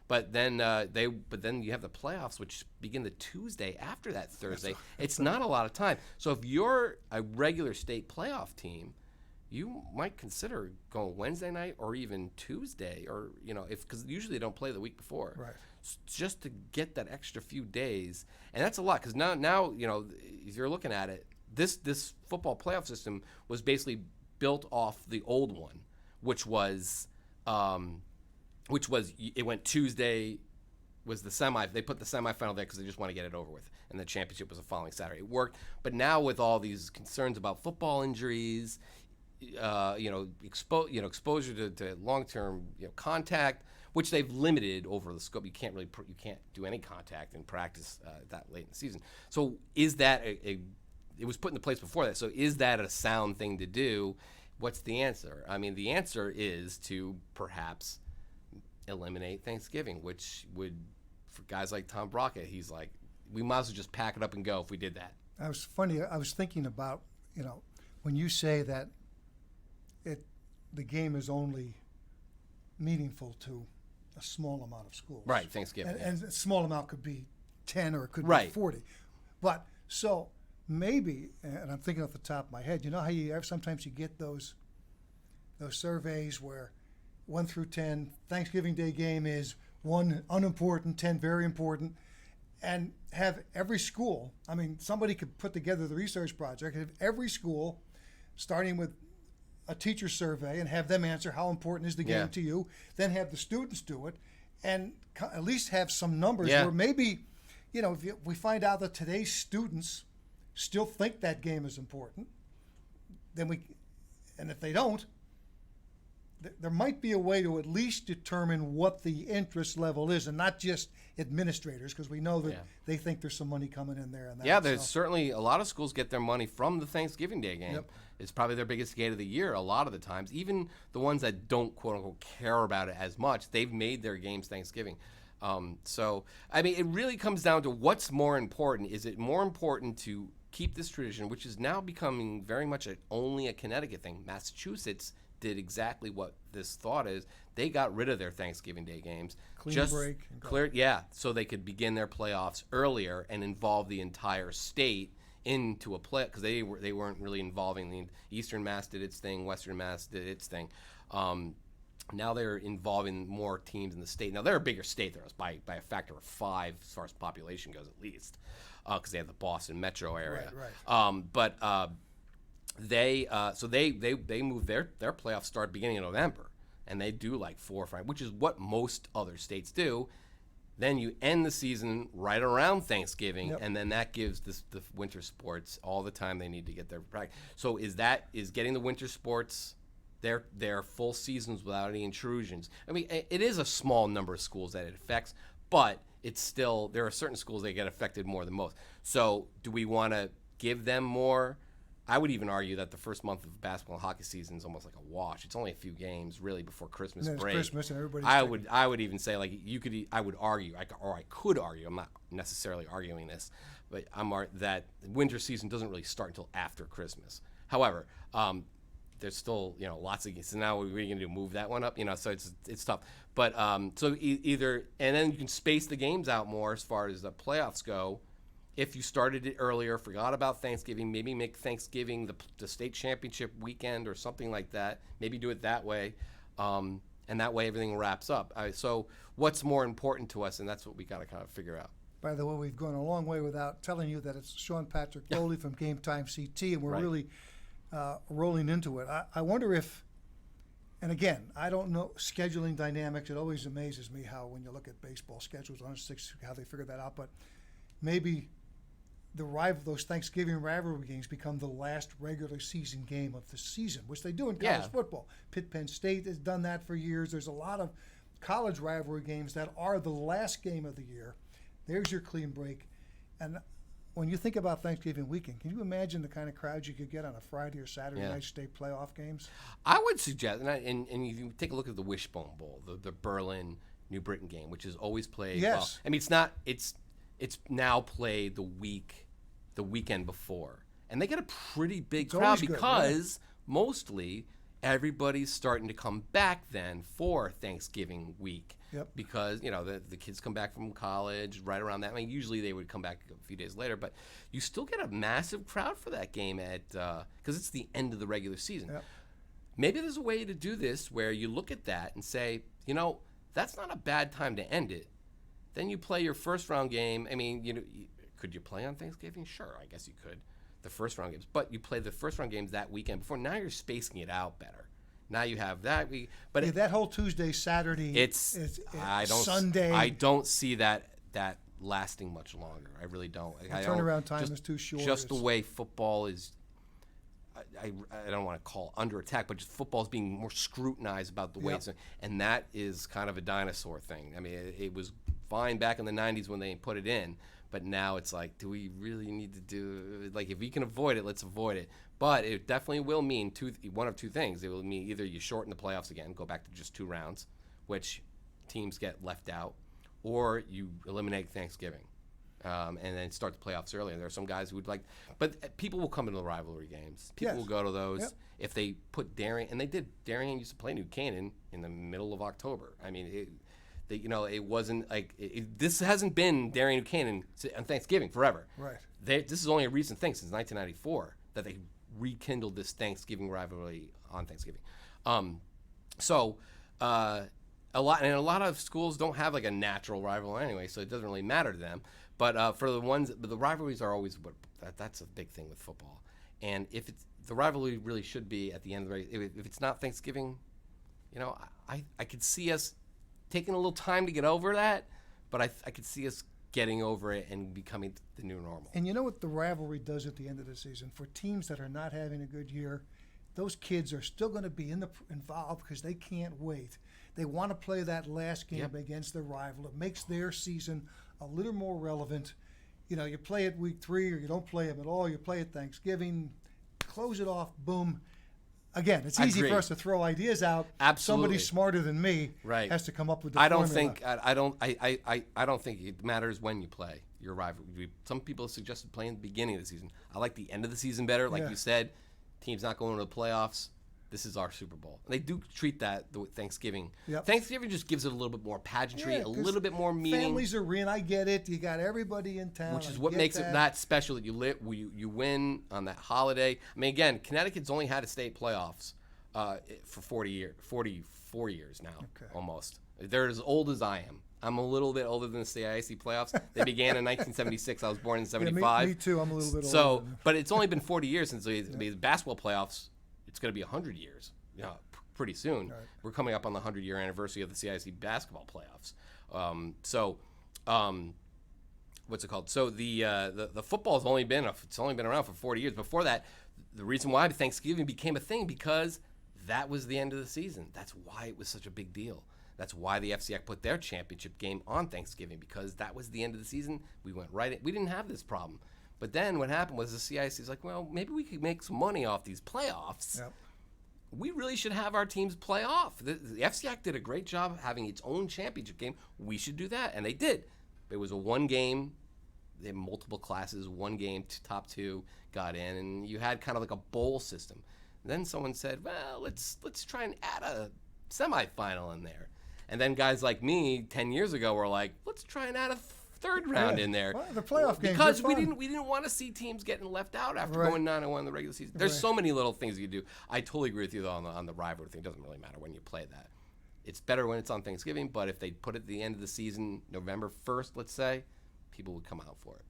But then you have the playoffs, which begin the Tuesday after that Thursday. It's not a lot of time. So if you're a regular state playoff team, you might consider going Wednesday night or even Tuesday, or you know, because usually they don't play the week before, Right. Just to get that extra few days, and that's a lot. Because now you know, if you're looking at it, this football playoff system was basically built off the old one, which was it went Tuesday was the semi. They put the semifinal there because they just want to get it over with, and the championship was the following Saturday. It worked, but now with all these concerns about football injuries, exposure to long-term contact, which they've limited over the scope. You can't do any contact in practice that late in the season. So is that it was put into place before that? So is that a sound thing to do? What's the answer? I mean, the answer is to perhaps eliminate Thanksgiving, which would, for guys like Tom Brockett, he's like, we might as well just pack it up and go if we did that. I was thinking about, when you say that the game is only meaningful to a small amount of schools. Right, Thanksgiving. And a small amount could be 10 or it could right. be 40. But so maybe, and I'm thinking off the top of my head, you know how sometimes you get those surveys where 1 through 10, Thanksgiving Day game is 1 unimportant, 10 very important, and have every school, I mean, somebody could put together the research project, have every school, starting with a teacher survey, and have them answer how important is the game to you, then have the students do it, and at least have some numbers where maybe, if we find out that today's students still think that game is important, and if they don't, there might be a way to at least determine what the interest level is, and not just administrators, because we know that they think there's some money coming in there. And that, there's certainly a lot of schools get their money from the Thanksgiving Day game. Yep. It's probably their biggest game of the year a lot of the times. Even the ones that don't, quote unquote, care about it as much, they've made their games Thanksgiving. So, I mean, it really comes down to what's more important. Is it more important to keep this tradition, which is now becoming very much only a Connecticut thing? Massachusetts did exactly what this thought is. They got rid of their Thanksgiving Day games. So they could begin their playoffs earlier and involve the entire state into a play, because they weren't really involving the Eastern Mass did its thing, Western Mass did its thing. Now they're involving more teams in the state. Now they're a bigger state than us by a factor of 5 as far as population goes, at least, because they have the Boston metro area. Right. They moved their playoffs start beginning of November, and they do like 4 or 5, which is what most other states do. Then you end the season right around Thanksgiving, and then that gives the winter sports all the time they need to get their practice. So is getting the winter sports their full seasons without any intrusions? I mean, it is a small number of schools that it affects, but it's still, there are certain schools that get affected more than most. So do we want to give them more? I would even argue that the first month of basketball and hockey season is almost like a wash. It's only a few games really before Christmas break. Christmas and everybody's I would even say, like, I could argue. I'm not necessarily arguing this, but that winter season doesn't really start until after Christmas. However, there's still lots of games. So now what are we going to do? Move that one up? So it's tough. But so either, and then you can space the games out more as far as the playoffs go. If you started it earlier, forgot about Thanksgiving, maybe make Thanksgiving the state championship weekend or something like that. Maybe do it that way, and that way everything wraps up. So what's more important to us, and that's what we got to kind of figure out. By the way, we've gone a long way without telling you that it's Sean Patrick Bowley from GameTime CT, and we're really rolling into it. I wonder if And again, I don't know scheduling dynamics. It always amazes me how when you look at baseball schedules on six, how they figure that out. But maybe those Thanksgiving rivalry games become the last regular season game of the season, which they do in college football. Penn State has done that for years. There's a lot of college rivalry games that are the last game of the year. There's your clean break. And when you think about Thanksgiving weekend, can you imagine the kind of crowds you could get on a Friday or Saturday night state playoff games? I would suggest, and if you take a look at the Wishbone Bowl, the Berlin New Britain game, which is always played. Yes. Well, I mean, it's not. It's now played the weekend before, and they get a pretty big crowd because mostly everybody's starting to come back then for Thanksgiving week. Yep. Because the kids come back from college right around that. I mean, usually they would come back a few days later, but you still get a massive crowd for that game because it's the end of the regular season. Yep. Maybe there's a way to do this where you look at that and say, that's not a bad time to end it. Then you play your first round game. I mean, could you play on Thanksgiving? Sure, I guess you could, the first round games. But you play the first round games that weekend before. Now you're spacing it out better. Now you have that week, but that whole Tuesday, Saturday, Sunday. I don't see that lasting much longer. I really don't. The turnaround time is too short. Just the way football is. I don't want to call under attack, but just football is being more scrutinized about the way it's, and that is kind of a dinosaur thing. I mean, it was fine back in the '90s when they put it in, but now it's like, do we really need to do if we can avoid it, let's avoid it. But it definitely will mean one of two things. It will mean either you shorten the playoffs again, go back to just 2 rounds, which teams get left out, or you eliminate Thanksgiving and then start the playoffs earlier. There are some guys who would like, but people will come into the rivalry games. People will go to those if they put Darien, and they did. Darien used to play New Canaan in the middle of October. I mean, it wasn't like this hasn't been Darien New Canaan on Thanksgiving forever. Right. This is only a recent thing since 1994 that they rekindled this Thanksgiving rivalry on Thanksgiving. A lot of schools don't have like a natural rival anyway, so it doesn't really matter to them. But for the rivalries are always that's a big thing with football. And if the rivalry really should be at the end of the race, if it's not Thanksgiving, I could see us taking a little time to get over that, but I could see us getting over it and becoming the new normal. And you know what the rivalry does at the end of the season? For teams that are not having a good year, those kids are still going to be involved because they can't wait. They want to play that last game against their rival. It makes their season a little more relevant. You play it week 3 or you don't play them at all. You play it Thanksgiving, close it off, boom. Again, it's easy for us to throw ideas out. Absolutely. Somebody smarter than me has to come up with the formula. I don't think it matters when you play your rival. Some people have suggested playing the beginning of the season. I like the end of the season better. Like you said, teams not going to the playoffs. This is our Super Bowl. And they do treat that the Thanksgiving. Yep. Thanksgiving just gives it a little bit more pageantry, a little bit more meaning. Families are in. I get it. You got everybody in town. Which is what makes it that special that you win on that holiday. I mean, again, Connecticut's only had a state playoffs for 44 years now, almost. They're as old as I am. I'm a little bit older than the CIAC playoffs. They began in 1976. I was born in 75. Me too. I'm a little bit older. So, but it's only been 40 years since the basketball playoffs. It's going to be 100 years, pretty soon. Right. We're coming up on the 100-year anniversary of the CIC basketball playoffs. What's it called? So the football's only been around for 40 years. Before that, the reason why Thanksgiving became a thing because that was the end of the season. That's why it was such a big deal. That's why the FCIAC put their championship game on Thanksgiving because that was the end of the season. We went right in. We didn't have this problem. But then what happened was the CIC is like, well, maybe we could make some money off these playoffs. Yep. We really should have our teams play off. The FCIAC did a great job having its own championship game. We should do that, and they did. It was a one game. They had multiple classes, one game, top 2 got in, and you had kind of like a bowl system. And then someone said, well, let's try and add a semifinal in there. And then guys like me 10 years ago were like, let's try and add a third round in there. Well, the playoff games because we didn't want to see teams getting left out after going 9-1 in the regular season. There's so many little things you do. I totally agree with you though on the rivalry thing. It doesn't really matter when you play that. It's better when it's on Thanksgiving, but if they put it at the end of the season, November 1st, let's say, people would come out for it.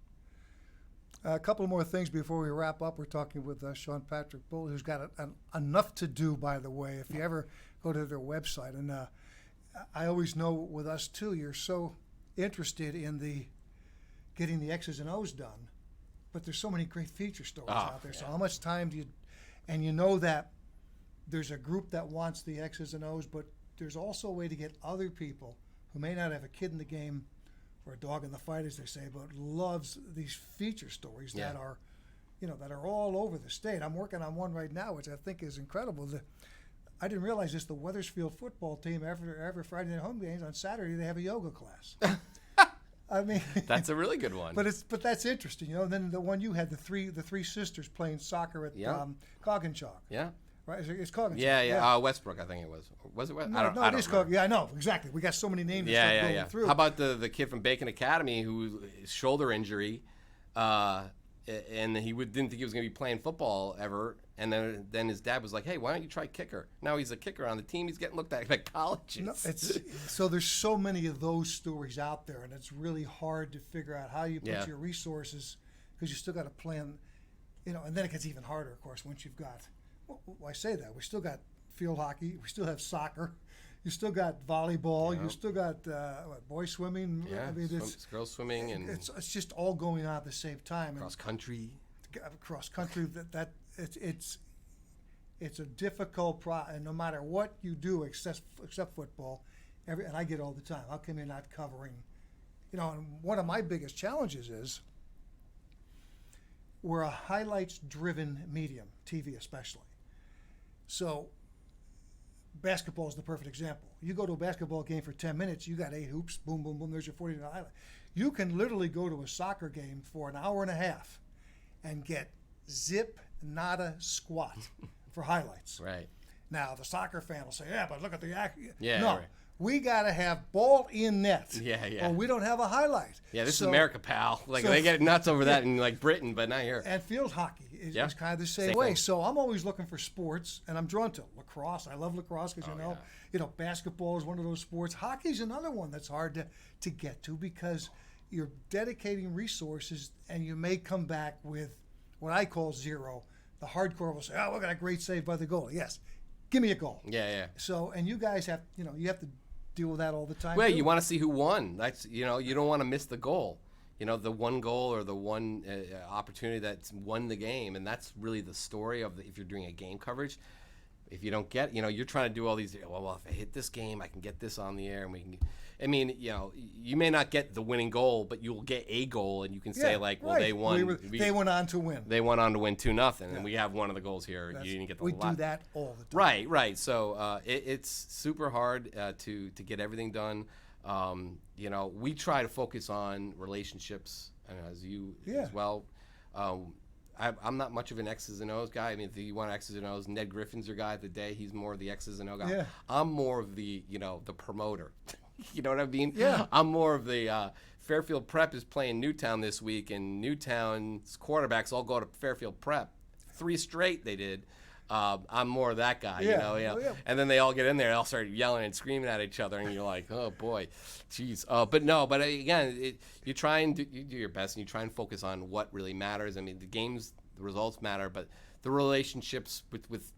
A couple more things before we wrap up. We're talking with Sean Patrick Bowley, who's got enough to do, by the way, if you ever go to their website. And I always know with us, too, you're so interested in getting the X's and O's done, but there's so many great feature stories out there. So how much time do you – and you know that there's a group that wants the X's and O's, but there's also a way to get other people who may not have a kid in the game or a dog in the fight, as they say, but loves these feature stories that are, that are all over the state. I'm working on one right now, which I think is incredible. I didn't realize this. The Wethersfield football team, every Friday night home games, on Saturday they have a yoga class. I mean, that's a really good one. But that's interesting, And then the one you had, the three sisters playing soccer at Coggenshaw. Yeah. Right, it's Coggins. Yeah. Westbrook, I think it was. Was it West? I don't it is Coggins. Yeah, I know exactly. We got so many names. Going through. How about the kid from Bacon Academy who shoulder injury, and he didn't think he was going to be playing football ever, and then his dad was like, "Hey, why don't you try kicker?" Now he's a kicker on the team. He's getting looked at like colleges. No, so there's so many of those stories out there, and it's really hard to figure out how you put your resources, because you still got to plan, and then it gets even harder, of course, once you've got. Well, I say that. We still got field hockey. We still have soccer. You still got volleyball. You still got boys swimming. Yeah, I mean, girls swimming. And it's just all going on at the same time. Cross country. Cross country. It's a difficult and no matter what you do, except football, and I get all the time. How come you're not covering? And one of my biggest challenges is we're a highlights-driven medium, TV especially. So basketball is the perfect example. You go to a basketball game for 10 minutes, you got 8 hoops, boom, boom, boom, there's your 40-minute highlight. You can literally go to a soccer game for an hour and a half and get zip, nada, squat for highlights. Right. Now, the soccer fan will say, yeah, but look at the act. Yeah, no. right. We got to have ball in net. Yeah. Or we don't have a highlight. Yeah, this is America, pal. Like, they get nuts over that in, like, Britain, but not here. And field hockey is kind of the same Same way. thing. So I'm always looking for sports, and I'm drawn to lacrosse. I love lacrosse because, basketball is one of those sports. Hockey's another one that's hard to get to because you're dedicating resources, and you may come back with what I call zero. The hardcore will say, oh, we got a great save by the goalie. Yes, give me a goal. Yeah. So, and you guys have, you have to deal with that all the time. Well, you want to see who won. That's you don't want to miss the goal. The one goal or the one opportunity that's won the game, and that's really the story of if you're doing a game coverage. If you don't get, you're trying to do all these. Well, if I hit this game, I can get this on the air, and we can. I mean, you may not get the winning goal, but you'll get a goal, and you can say well, they won. They went on to win. They went on to win 2-0, and we have one of the goals here. You didn't get the. We lot. do that all the time. Right. So it's super hard to get everything done. We try to focus on relationships, as you as well. I'm not much of an X's and O's guy. I mean, if you want X's and O's, Ned Griffin's your guy of the day. He's more of the X's and O guy. Yeah. I'm more of the the promoter. You know what I mean? Yeah. I'm more of the Fairfield Prep is playing Newtown this week, and Newtown's quarterbacks all go to Fairfield Prep. 3 straight they did. I'm more of that guy, Yeah. And then they all get in there, and all start yelling and screaming at each other, and you're like, oh boy, jeez. But again, you try and you do your best, and you try and focus on what really matters. I mean, the results matter, but the relationships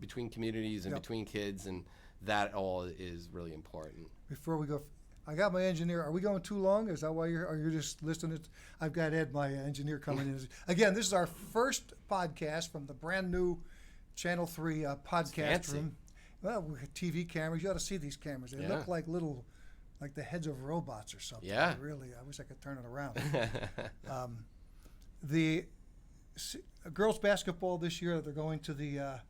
between communities and between kids, and that all is really important. Before we go, I got my engineer. Are we going too long? Is that why you're just listening? I've got Ed, my engineer, coming in. Again, this is our first podcast from the brand new Channel 3 podcast room. Well, we got TV cameras. You ought to see these cameras. They look like like the heads of robots or something. Yeah. Really, I wish I could turn it around. The girls basketball this year, they're going to the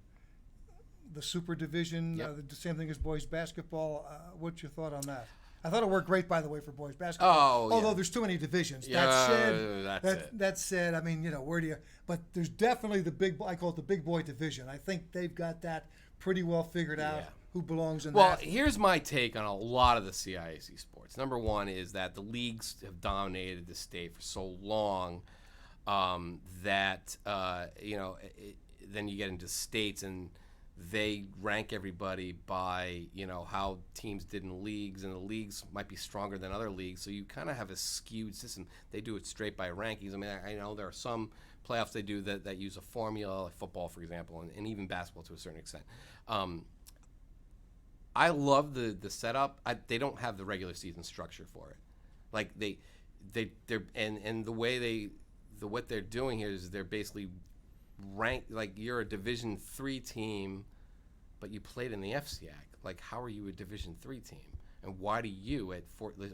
super division. The same thing as boys basketball. What's your thought on that? I thought it worked great, by the way, for boys basketball. Although there's too many divisions. That said, I mean, where do you? But there's definitely I call it the big boy division. I think they've got that pretty well figured out. Who belongs in that? Well, here's my take on a lot of the CIAC sports. Number one is that the leagues have dominated the state for so long that then you get into states and they rank everybody by how teams did in leagues, and the leagues might be stronger than other leagues, so you kind of have a skewed system. They do it straight by rankings. I mean, I know there are some playoffs they do that use a formula, like football, for example, and even basketball to a certain extent. I love the setup. They don't have the regular season structure for it. Like they're and the way what they're doing here is they're basically ranked, like you're a Division III team, but you played in the FCAC. Like, how are you a Division III team? And why do you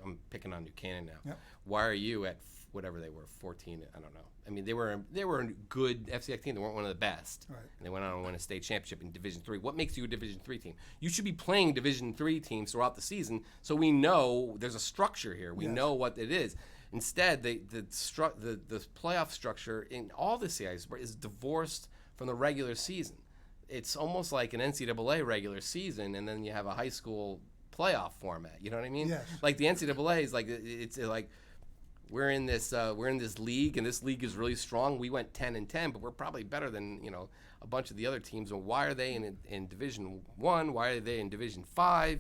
I'm picking on New Canaan now. Yep. Why are you at whatever they were, 14? I don't know. I mean, they were a good FCAC team. They weren't one of the best. Right. And they went on to win a state championship in Division III. What makes you a Division III team? You should be playing Division III teams throughout the season, so we know there's a structure here. We know what it is. Instead, the playoff structure in all the CIs is divorced from the regular season. It's almost like an NCAA regular season, and then you have a high school playoff format. You know what I mean? Yes. Like the NCAA is like it's like we're in this league, and this league is really strong. We went 10-10, but we're probably better than a bunch of the other teams. And why are they in Division I? Why are they in Division V?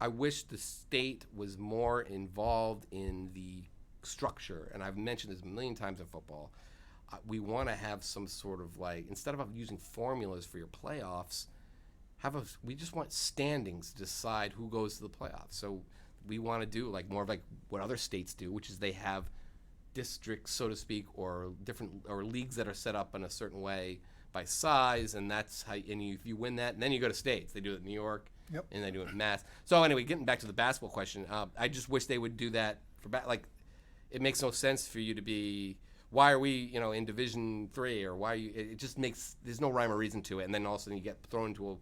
I wish the state was more involved in the structure, and I've mentioned this a million times in football. We want to have some sort of, like, instead of using formulas for your playoffs, we just want standings to decide who goes to the playoffs. So we want to do more of like what other states do, which is they have districts, so to speak, or leagues that are set up in a certain way by size, and that's how. If you win that, and then you go to states. They do it in New York. Yep. And they do it in Mass. So anyway, getting back to the basketball question, I just wish they would do that for it makes no sense for you to be. Why are we, in Division III, or why are you? It just makes there's no rhyme or reason to it, and then all of a sudden you get thrown into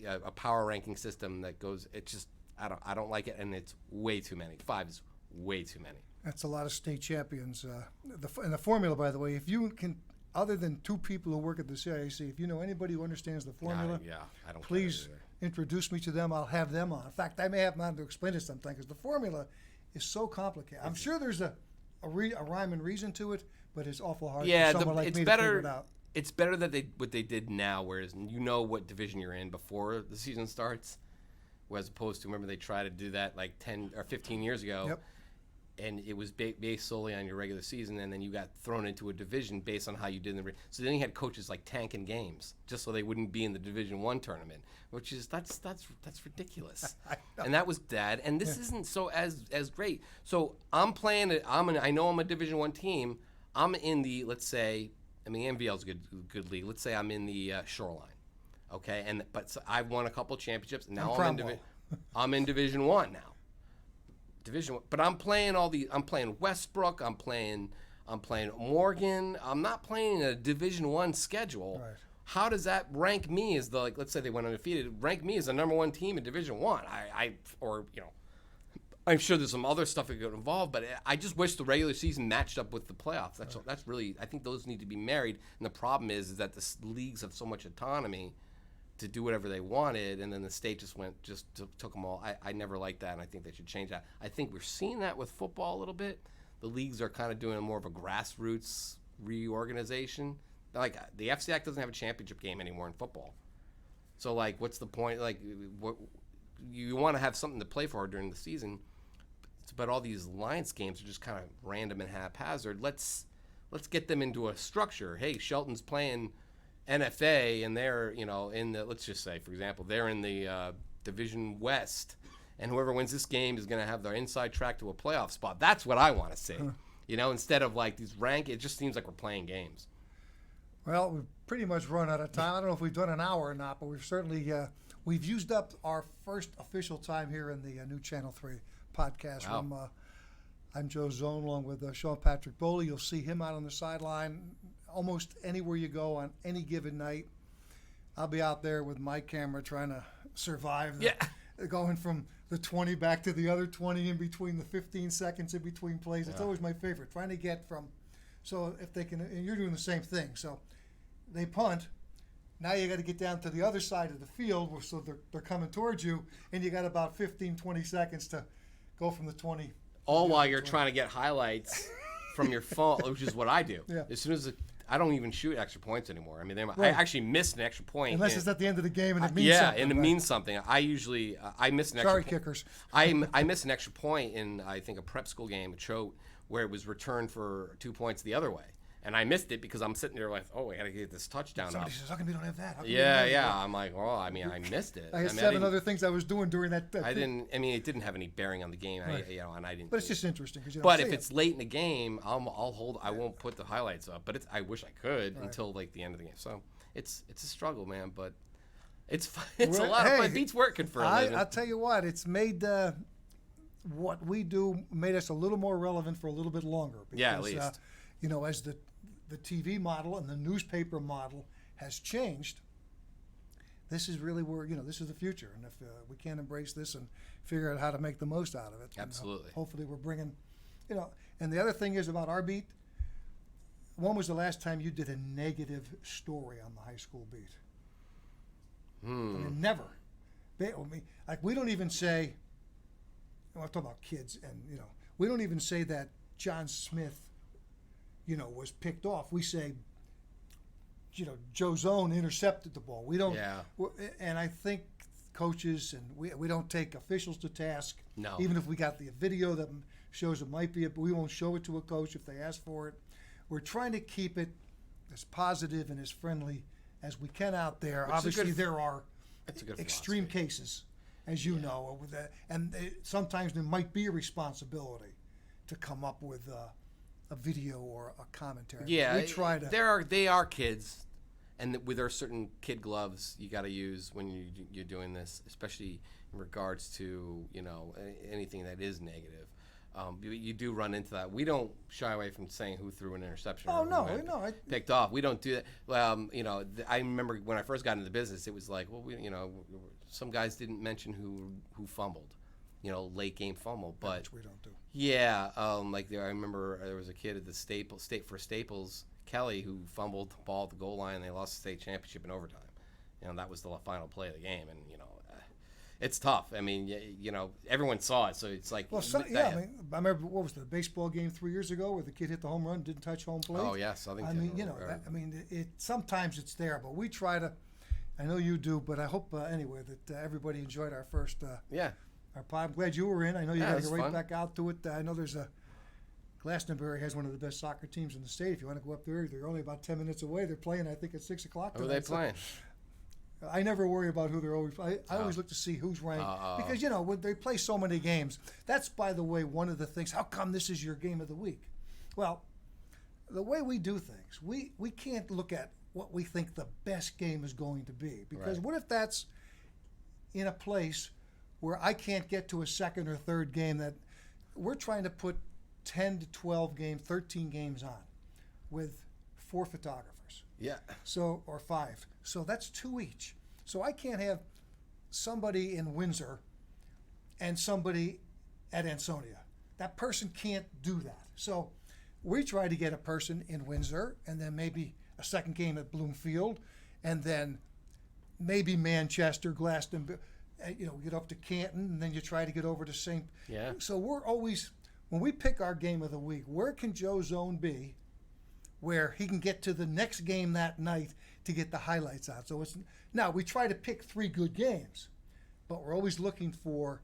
a power ranking system that goes. It just I don't like it, and it's way too many. 5 is way too many. That's a lot of state champions. And the formula, by the way, if you can, other than 2 people who work at the CIAC, if you know anybody who understands the formula, I don't. Please introduce me to them. I'll have them on. In fact, I may have them on to explain it sometime because the formula is so complicated. I'm sure there's a rhyme and reason to it, but it's awful hard for someone like me to figure it out. It's better that what they did now, whereas what division you're in before the season starts, as opposed to, remember, they tried to do that like 10 or 15 years ago. Yep. And it was based solely on your regular season, and then you got thrown into a division based on how you did in the. So then you had coaches like tanking games just so they wouldn't be in the Division I tournament, which is that's ridiculous. And that was bad. And this isn't so as great. So I'm playing. I know I'm a Division I team. I'm in the, let's say, MVL's a good league. Let's say I'm in the Shoreline, okay. But I've won a couple championships. And now I'm in Division I now. Division, but I'm playing I'm playing Westbrook. I'm playing Morgan. I'm not playing a Division I schedule. Right. How does that rank me as let's say they went undefeated? Rank me as the number 1 team in Division I. I'm sure there's some other stuff that got involved, but I just wish the regular season matched up with the playoffs. That's really, I think those need to be married. And the problem is that the leagues have so much autonomy to do whatever they wanted, and then the state just took them all. I never liked that, and I think they should change that. I think we're seeing that with football a little bit. The leagues are kind of doing more of a grassroots reorganization. Like the FCAC doesn't have a championship game anymore in football. So what's the point? You want to have something to play for during the season, but all these alliance games are just kind of random and haphazard. Let's get them into a structure. Hey, Shelton's playing NFA, and they're in the, let's just say, for example, they're in the Division West, and whoever wins this game is going to have their inside track to a playoff spot. That's what I want to see. Instead of these it just seems like we're playing games. Well, we've pretty much run out of time. I don't know if we've done an hour or not, but we've certainly we've used up our first official time here in the new Channel 3 podcast room. I'm Joe Zone, along with Sean Patrick Bowley. You'll see him out on the sideline almost anywhere you go on any given night. I'll be out there with my camera trying to survive going from the 20 back to the other 20 in between the 15 seconds in between plays. It's always my favorite, trying to get from. So if they can, and you're doing the same thing. So they punt. Now you got to get down to the other side of the field, so they're coming towards you, and you got about 15, 20 seconds to go from the 20. All while you're trying to get highlights from your phone, which is what I do. Yeah. As soon as I don't even shoot extra points anymore. I actually missed an extra point. Unless it's at the end of the game and it means something. Yeah, and it means something. I usually I miss an extra Sorry, kickers. I missed an extra point in, I think, a prep school game at Choate, where it was returned for 2 points the other way. And I missed it because I'm sitting there like, oh, I got to get this touchdown up. Somebody says, how come you don't have that? How come you Yeah, don't have yeah. that? I'm like, well, I mean, I missed it. I had mean, 7 other things I was doing during that. I didn't. I mean, it didn't have any bearing on the game. Right. And I didn't. But it's just interesting because you don't But see if it. it's late in the game, I'll hold. I won't put the highlights up. But I wish I could Right. until like the end of the game. So it's a struggle, man. But it's fun. It's a Well, lot of hey, fun. It beats working for a living. I'll tell you what, it's made what we do made us a little more relevant for a little bit longer. Because, Yeah, at least. You know, as the TV model and the newspaper model has changed, this is really where, this is the future. And if we can't embrace this and figure out how to make the most out of it. Absolutely. Hopefully we're bringing, and the other thing is about our beat, when was the last time you did a negative story on the high school beat? I mean, never. Like we don't even say, I'm talking about kids, and we don't even say that John Smith, was picked off. We say, Joe Zone intercepted the ball. We don't. Yeah. And I think coaches and we don't take officials to task. No. Even if we got the video that shows it might be, but we won't show it to a coach if they ask for it. We're trying to keep it as positive and as friendly as we can out there. Obviously, there are extreme cases, as you know, with that, and sometimes there might be a responsibility to come up with a video or a commentary. Yeah, we try to. They are kids, and with there are certain kid gloves you got to use when you're doing this, especially in regards to anything that is negative. You do run into that. We don't shy away from saying who threw an interception. Oh, or no, who no. Picked off. We don't do that. I remember when I first got into the business, it was like, well, some guys didn't mention who fumbled, late game fumble, but Which we don't do. yeah, I remember there was a kid at the Staples, Kelly, who fumbled the ball at the goal line, and they lost the state championship in overtime. That was the final play of the game, and it's tough. I mean, everyone saw it, so it's like. Well, I remember what was the baseball game 3 years ago where the kid hit the home run, didn't touch home plate. Oh yes, I think. It sometimes it's there, but we try to. I know you do, but I hope anyway that everybody enjoyed our first. Our pod. I'm glad you were in. I know you got to get right back out to it. I know there's Glastonbury has one of the best soccer teams in the state. If you want to go up there, they're only about 10 minutes away. They're playing, I think, at 6 o'clock. Who are they playing? I never worry about who they're always. I always look to see who's ranked because when they play so many games. That's, by the way, one of the things. How come this is your game of the week? Well, the way we do things, we can't look at what we think the best game is going to be because what if that's in a place where I can't get to a second or third game that we're trying to put 10 to 12 games, 13 games on with 4 photographers. Yeah. Or 5. So that's 2 each. So I can't have somebody in Windsor and somebody at Ansonia. That person can't do that. So we try to get a person in Windsor and then maybe a second game at Bloomfield and then maybe Manchester, Glastonbury. Get up to Canton, and then you try to get over to St. Yeah. So we're always, when we pick our game of the week, where can Joe Zone be where he can get to the next game that night to get the highlights out? So now we try to pick 3 good games, but we're always looking for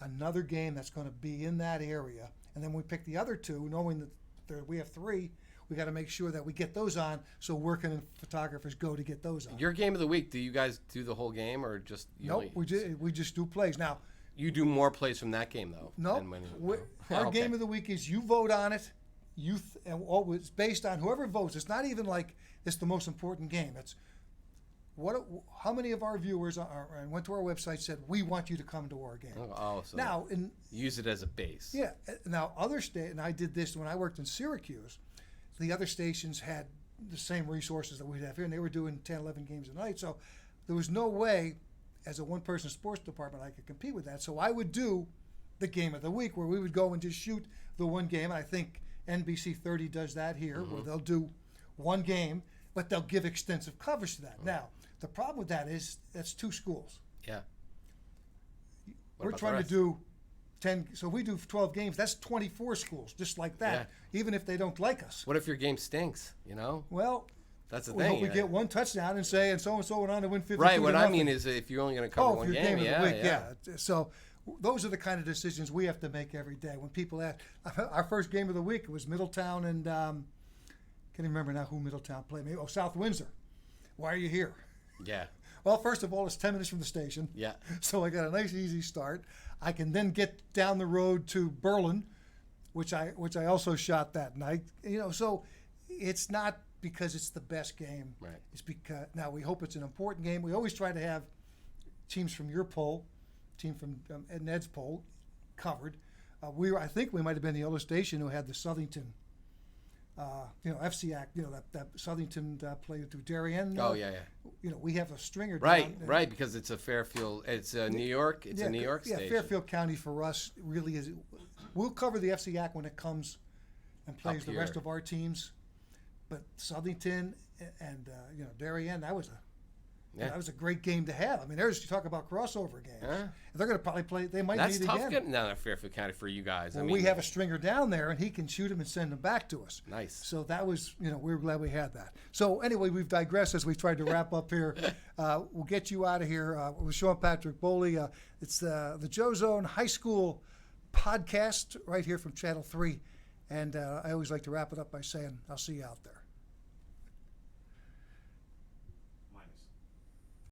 another game that's going to be in that area. And then we pick the other 2, knowing that we have 3. We got to make sure that we get those on, so working and photographers go to get those on. Your game of the week, do you guys do the whole game or just? Nope, we just do plays. Now, you do more plays from that game though. No, our game of the week is you vote on it. And it's based on whoever votes. It's not even like it's the most important game. It's how many of our viewers went to our website said we want you to come to our game. So now use it as a base. Yeah. Now other state, and I did this when I worked in Syracuse. The other stations had the same resources that we have here, and they were doing 10, 11 games a night. So there was no way, as a one-person sports department, I could compete with that. So I would do the game of the week where we would go and just shoot the one game. I think NBC 30 does that here, where they'll do one game, but they'll give extensive coverage to that. Now, the problem with that is that's 2 schools. Yeah. We're trying to do 10, so we do 12 games. That's 24 schools, just like that, even if they don't like us. What if your game stinks, Well, that's the we thing. hope we get one touchdown and say, and so-and-so went on to win 52 Right, what I nothing. mean is if you're only going to cover one game, of the week, So those are the kind of decisions we have to make every day. When people ask, our first game of the week was Middletown and can't even remember now who Middletown played. Maybe South Windsor. Why are you here? Yeah. Well, first of all, it's 10 minutes from the station. Yeah. So I got a nice, easy start. I can then get down the road to Berlin, which I also shot that night. So it's not because it's the best game. Right. It's because now we hope it's an important game. We always try to have teams from your poll, team from Ed and Ed's poll, covered. I think we might have been the other station who had the Southington. FCAC, that Southington played through Darien. Oh yeah. We have a stringer. Right, down, right, because it's a Fairfield. It's a New York. It's a New York station. Yeah, Fairfield County for us really is. We'll cover the FCAC when it comes and plays the rest of our teams, but Southington and Darien, that was a great game to have. I mean, you talk about crossover games. Huh? They're going to probably play. They might That's meet tough again. getting down to Fairfield County for you guys. Well, I mean, we have a stringer down there, and he can shoot them and send them back to us. Nice. So that was, we're glad we had that. So anyway, we've digressed as we tried to wrap up here. We'll get you out of here with Sean Patrick Bowley. It's the Joe Zone High School podcast right here from Channel 3. And I always like to wrap it up by saying, I'll see you out there.